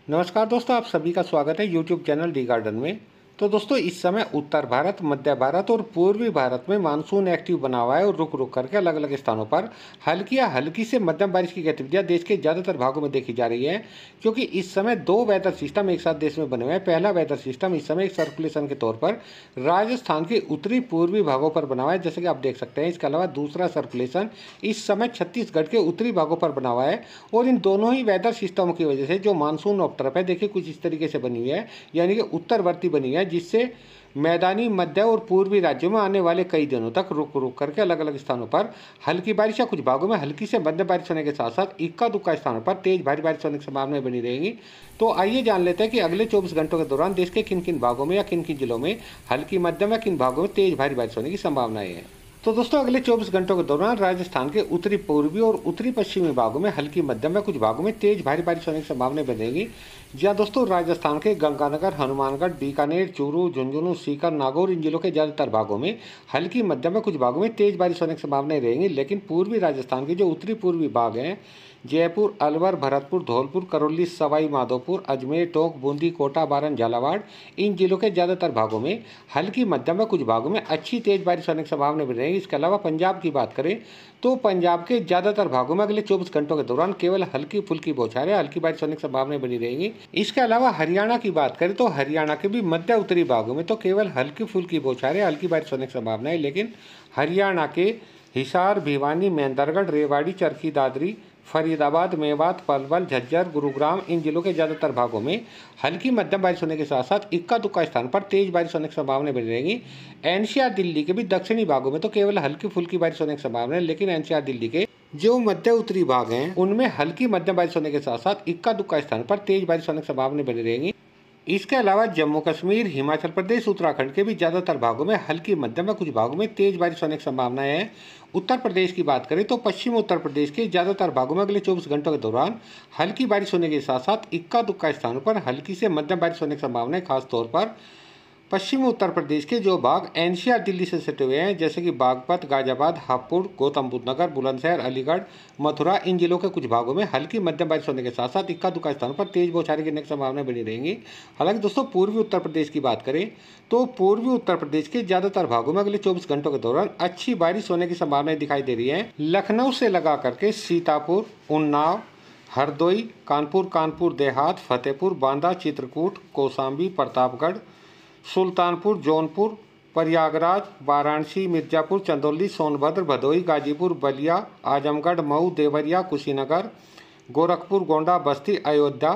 नमस्कार दोस्तों, आप सभी का स्वागत है यूट्यूब चैनल डी गार्डन में। तो दोस्तों, इस समय उत्तर भारत, मध्य भारत और पूर्वी भारत में मानसून एक्टिव बना हुआ है और रुक रुक करके अलग अलग स्थानों पर हल्की या हल्की से मध्यम बारिश की गतिविधियां देश के ज़्यादातर भागों में देखी जा रही है। क्योंकि इस समय दो वेदर सिस्टम एक साथ देश में बने हुए हैं। पहला वेदर सिस्टम इस समय एक सर्कुलेशन के तौर पर राजस्थान के उत्तरी पूर्वी भागों पर बना हुआ है, जैसे कि आप देख सकते हैं। इसके अलावा दूसरा सर्कुलेशन इस समय छत्तीसगढ़ के उत्तरी भागों पर बना हुआ है और इन दोनों ही वेदर सिस्टमों की वजह से जो मानसून ऑफ ट्रफ है, देखिए कुछ इस तरीके से बनी हुई है, यानी कि उत्तरवर्ती बनी है, जिससे मैदानी, मध्य और पूर्वी राज्यों में आने वाले कई दिनों तक रुक रुक करके अलग अलग स्थानों पर हल्की बारिश या कुछ भागों में हल्की से मध्यम बारिश होने के साथ साथ इक्का दुक्का स्थानों पर तेज भारी बारिश होने की संभावना बनी रहेगी। तो आइए जान लेते हैं कि अगले 24 घंटों के दौरान देश के किन किन भागों में या किन किन जिलों में हल्की, मध्यम या किन भागों में तेज भारी बारिश होने की संभावनाएं हैं। तो दोस्तों, अगले 24 घंटों के दौरान राजस्थान के उत्तरी पूर्वी और उत्तरी पश्चिमी भागों में हल्की, मध्यम व कुछ भागों में तेज भारी बारिश होने की संभावना बनेगी। जहां दोस्तों राजस्थान के गंगानगर, हनुमानगढ़, बीकानेर, चूरू, झुंझुनू, सीकर, नागौर इन जिलों के ज़्यादातर भागों में हल्की, मध्यम व कुछ भागों में तेज बारिश होने की संभावनाएं रहेंगी। लेकिन पूर्वी राजस्थान के जो उत्तरी पूर्वी भाग हैं, जयपुर, अलवर, भरतपुर, धौलपुर, करौली, सवाई माधोपुर, अजमेर, टोंक, बूंदी, कोटा, बारन, झालावाड़ इन जिलों के ज़्यादातर भागों में हल्की, मध्यम व कुछ भागों में अच्छी तेज बारिश होने की संभावना बनी रहेगी। इसके अलावा पंजाब की बात करें तो पंजाब के ज़्यादातर भागों में अगले 24 घंटों के दौरान केवल हल्की फुल्की बौछारें, हल्की बारिश होने की संभावना बनी रहेगी। इसके अलावा हरियाणा की बात करें तो हरियाणा के भी मध्य उत्तरी भागों में तो केवल हल्की फुल्की बौछारें, हल्की बारिश होने की संभावना है। लेकिन हरियाणा के हिसार, भिवानी, मेंदरगढ़, रेवाड़ी, चरखी दादरी, फरीदाबाद, मेवात, पलवल, झज्जर, गुरुग्राम इन जिलों के ज़्यादातर भागों में हल्की मध्यम बारिश होने के साथ साथ इक्का दुक्का स्थान पर तेज बारिश होने की संभावना बनी रहेगी। एनसीआर दिल्ली के भी दक्षिणी भागों में तो केवल हल्की फुल्की बारिश होने की संभावना है। लेकिन एनसीआर दिल्ली के जो मध्य उत्तरी भाग हैं उनमें हल्की मध्यम बारिश होने के साथ साथ इक्का दुक्का स्थान पर तेज बारिश होने की संभावना बनी रहेगी। इसके अलावा जम्मू कश्मीर, हिमाचल प्रदेश, उत्तराखंड के भी ज़्यादातर भागों में हल्की, मध्यम व कुछ भागों में तेज बारिश होने की संभावनाएं हैं। उत्तर प्रदेश की बात करें तो पश्चिमी उत्तर प्रदेश के ज़्यादातर भागों में अगले 24 घंटों के दौरान हल्की बारिश होने के साथ साथ इक्का दुक्का स्थानों पर हल्की से मध्यम बारिश होने की संभावना है। खासतौर पर पश्चिमी उत्तर प्रदेश के जो भाग एनसीआर दिल्ली से सटे हुए हैं, जैसे कि बागपत, गाजियाबाद, हापुड़, गौतम बुद्ध नगर, बुलंदशहर, अलीगढ़, मथुरा इन जिलों के कुछ भागों में हल्की मध्यम बारिश होने के साथ साथ इक्का दुक्का स्थानों पर तेज बौछारें गिरने की संभावना बनी रहेंगी। हालांकि दोस्तों पूर्वी उत्तर प्रदेश की बात करें तो पूर्वी उत्तर प्रदेश के ज़्यादातर भागों में अगले 24 घंटों के दौरान अच्छी बारिश होने की संभावनाएं दिखाई दे रही है। लखनऊ से लगा करके सीतापुर, उन्नाव, हरदोई, कानपुर देहात, फतेहपुर, बांदा, चित्रकूट, कौशाम्बी, प्रतापगढ़, सुल्तानपुर, जौनपुर, प्रयागराज, वाराणसी, मिर्जापुर, चंदौली, सोनभद्र, भदोही, गाजीपुर, बलिया, आजमगढ़, मऊ, देवरिया, कुशीनगर, गोरखपुर, गोंडा, बस्ती, अयोध्या,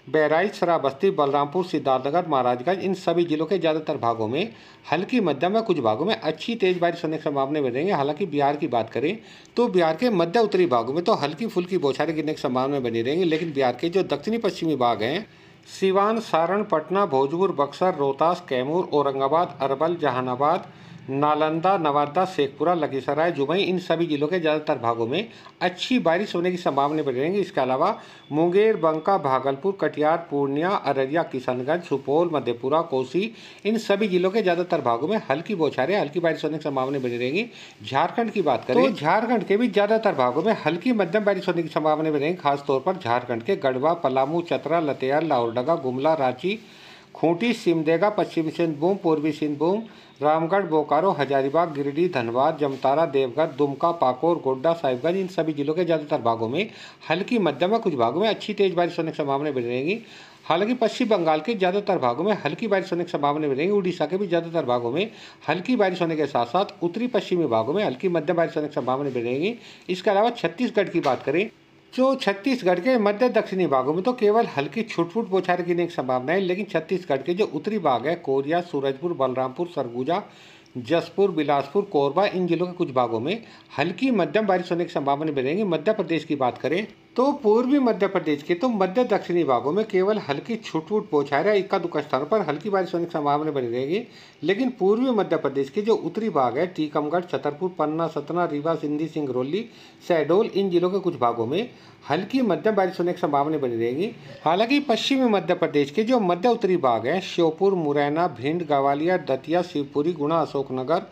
बहराइच, श्रावस्ती, बलरामपुर, सिद्धार्थनगर, महाराजगंज इन सभी जिलों के ज़्यादातर भागों में हल्की, मध्यम व कुछ भागों में अच्छी तेज बारिश होने की संभावना रहेंगे। हालांकि बिहार की बात करें तो बिहार के मध्य उत्तरी भागों में तो हल्की फुल्की बौछारें गिरने की संभावना बनी रहेंगी। लेकिन बिहार के जो दक्षिणी पश्चिमी भाग हैं, सिवान, सारण, पटना, भोजपुर, बक्सर, रोहतास, कैमूर, औरंगाबाद, अरवल, जहानाबाद, नालंदा, नवादा, शेखपुरा, लखीसराय, जुमई इन सभी जिलों के ज़्यादातर भागों में अच्छी बारिश होने की संभावना बनी रहेंगी। इसके अलावा मुंगेर, बंका, भागलपुर, कटिहार, पूर्णिया, अररिया, किशनगंज, सुपौल, मधेपुरा, कोसी इन सभी जिलों के ज़्यादातर भागों में हल्की बौछारें, हल्की बारिश होने की संभावना बनी रहेंगी। झारखंड की बात करें तो झारखंड के भी ज़्यादातर भागों में हल्की मध्यम बारिश होने की संभावना बनी रहेंगी। खासतौर पर झारखंड के गढ़वा, पलामू, चतरा, लतेयर, लाहौरदगा, गुमला, रांची, खूंटी, सिमडेगा, पश्चिमी सिंहभूम, पूर्वी सिंहभूम, रामगढ़, बोकारो, हजारीबाग, गिरिडीह, धनबाद, जमतारा, देवघर, दुमका, पाकुड़, गोड्डा, साहिबगंज इन सभी जिलों के ज़्यादातर भागों में हल्की, मध्यम व कुछ भागों में अच्छी तेज बारिश होने की संभावना बनी रहेगी। हालांकि पश्चिम बंगाल के ज़्यादातर भागों में हल्की बारिश होने की संभावना बनी रहेगी। उड़ीसा के भी ज़्यादातर भागों में हल्की बारिश होने के साथ साथ उत्तरी पश्चिमी भागों में हल्की मध्यम बारिश होने की संभावना बनी रहेगी। इसके अलावा छत्तीसगढ़ की बात करें जो छत्तीसगढ़ के मध्य दक्षिणी भागों में तो केवल हल्की छुट-फुट बौछारें गिरने की संभावना है। लेकिन छत्तीसगढ़ के जो उत्तरी भाग है, कोरिया, सूरजपुर, बलरामपुर, सरगुजा, जसपुर, बिलासपुर, कोरबा इन जिलों के कुछ भागों में हल्की मध्यम बारिश होने की संभावना बनेगी। मध्य प्रदेश की बात करें तो पूर्वी मध्य प्रदेश के तो मध्य दक्षिणी भागों में केवल हल्की छुट-फुट बौछारें, इक्का दुक्का स्थानों पर हल्की बारिश होने की संभावना बनी रहेगी। लेकिन पूर्वी मध्य प्रदेश के जो उत्तरी भाग है, टीकमगढ़, छतरपुर, पन्ना, सतना, रीवा, सिंधी, सिंगरौली, शहडोल इन जिलों के कुछ भागों में हल्की मध्यम बारिश होने की संभावना बनी रहेगी। हालांकि पश्चिमी मध्य प्रदेश के जो मध्य उत्तरी भाग हैं, श्योपुर, मुरैना, भिंड, ग्वालियर, दतिया, शिवपुरी, गुना, अशोकनगर,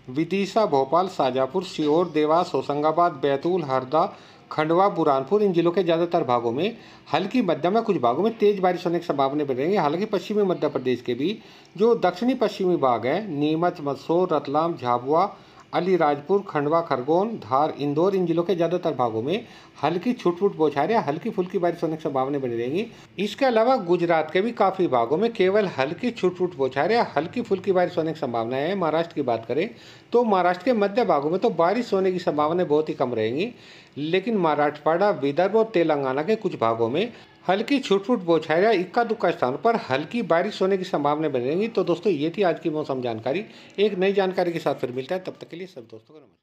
विदिशा, भोपाल, शाजापुर, सीहोर, देवास, होशंगाबाद, बैतूल, हरदा, खंडवा, बुरहानपुर इन जिलों के ज़्यादातर भागों में हल्की मध्यम में कुछ भागों में तेज बारिश होने की संभावना बनी रहेंगी। हालांकि पश्चिमी मध्य प्रदेश के भी जो दक्षिणी पश्चिमी भाग है, नीमच, मंदसौर, रतलाम, झाबुआ, अलीराजपुर, खंडवा, खरगोन, धार, इंदौर इन जिलों के ज़्यादातर भागों में हल्की छुट-फुट बौछारें या हल्की फुल्की बारिश होने की संभावना बनी रहेंगी। इसके अलावा गुजरात के भी काफ़ी भागों में केवल हल्की छुट-फुट बौछारें या हल्की फुल्की बारिश होने की संभावना है। महाराष्ट्र की बात करें तो महाराष्ट्र के मध्य भागों में तो बारिश होने की संभावना बहुत ही कम रहेंगी, लेकिन मराठवाड़ा, विदर्भ और तेलंगाना के कुछ भागों में हल्की छुट-फुट बौछारें या इक्का-दुक्का स्थानों पर हल्की बारिश होने की संभावना बनी रहेंगी। तो दोस्तों, ये थी आज की मौसम जानकारी। एक नई जानकारी के साथ फिर मिलता है, तब तक के लिए सब दोस्तों को नमस्कार।